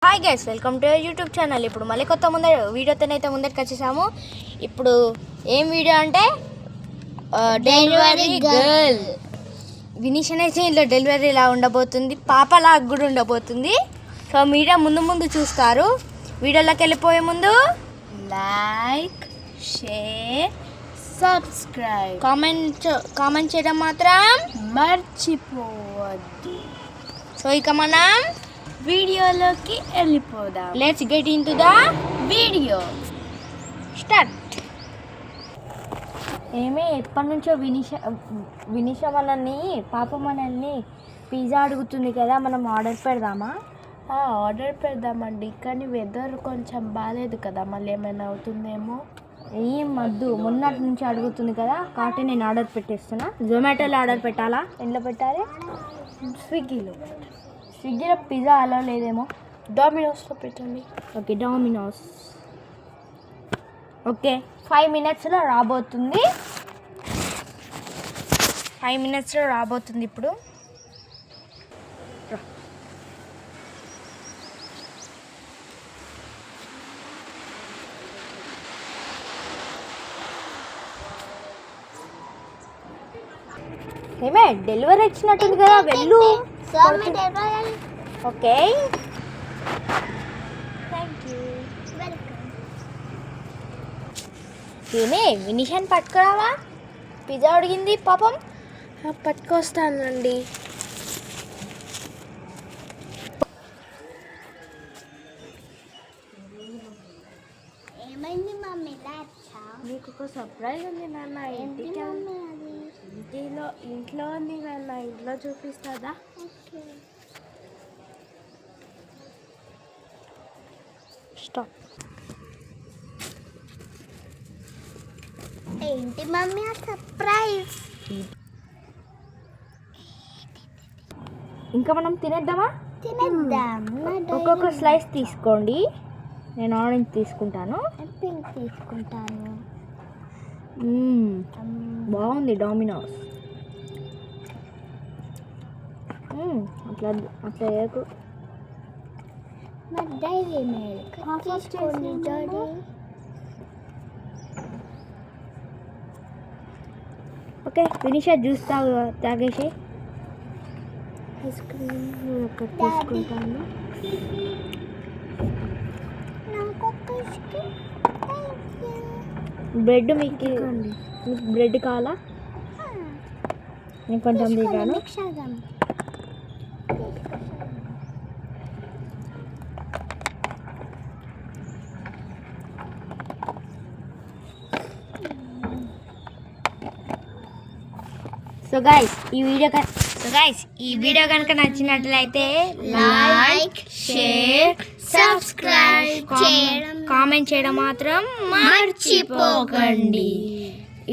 Hi guys, welcome to YouTube channel. ఇప్పుడు మళ్ళీ కొత్త వీడియోతోనైతే ముందరికి వచ్చేసాము. ఇప్పుడు ఏం వీడియో అంటే డెలివరీ గర్ల్. వినీషన్ అయితే ఇంట్లో డెలివరీ ఇలా ఉండబోతుంది, పాపలాగా కూడా ఉండబోతుంది. సో మీడియా ముందు చూస్తారు. వీడియోలోకి వెళ్ళిపోయే ముందు లైక్, షేర్, సబ్స్క్రైబ్, కామెంట్ చేయడం మాత్రం మర్చిపోవద్దు. సో ఇక మనం వీడియోలోకి వెళ్ళిపోదాం. Let's get in to the video. Start. ఎప్పటి నుంచో వినిష మనల్ని పాప మనల్ని పిజ్జా అడుగుతుంది కదా, మనం ఆర్డర్ పెడదామా? ఆర్డర్ పెడదామండి, కానీ వెదర్ కొంచెం బాగాలేదు కదా, మళ్ళీ ఏమైనా అవుతుందేమో. ఏం వద్దు, మొన్నటి నుంచి అడుగుతుంది కదా కాబట్టి నేను ఆర్డర్ పెట్టేస్తున్నా. జొమాటోలో ఆర్డర్ పెట్టాలా? ఎందులో పెట్టాలి? స్విగ్గీలో పిజ్జా అలా లేదేమో. డామినోస్లో పెట్టండి. Okay, dominoes. ఓకే, 5 minutesలో రాబోతుంది. 5 minutesలో రాబోతుంది. ఇప్పుడు ఏమే డెలివరీ వచ్చినట్టుంది కదా, వెళ్ళు. Okay, thank you. ఏమే వినిషన్ పట్టుకురావా? పిజ్జా అడిగింది పాపం. పట్టుకొస్తానండి. ఏమైంది మమ్మీ? మీకు ఒక సర్ప్రైజ్ ఉంది నాన్న. ఇంట్లో ఉంది నాన్న, ఇంట్లో చూపిస్తుందా? స్టాప్. ఏంటి మమ్మీ ఆ సర్ప్రైజ్? ఇంకా మనం తినేద్దామా? తినేద్దాం. ఒక్కొక్క స్లైస్ తీసుకోండి. నేను ఆరెంజ్ తీసుకుంటాను. పింక్ తీసుకుంటాను. బాగుంది డామినోస్. అట్లా వేయకు. మరి డైరీ మిల్క్ తీసుకోండి డాడీ. ఓకే, వినిషా జ్యూస్ తాగేసి. ఐస్ క్రీమ్ ఒకటి తీసుకుంటాను. బ్రెడ్ మీకు బ్రెడ్ కావాలా? నేను కొంచెం దిగాను. సో గైస్ ఈ వీడియో కనుక నచ్చినట్లయితే లైక్, షేర్, సబ్స్క్రైబ్, కామెంట్ చేయడం మాత్రం మర్చిపోకండి.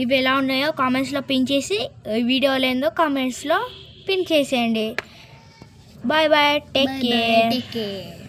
ఇవి ఎలా ఉన్నాయో కామెంట్స్లో పిన్ చేసి, వీడియోలో ఏందో కామెంట్స్లో పిన్ చేసేయండి. Bye bye, take care.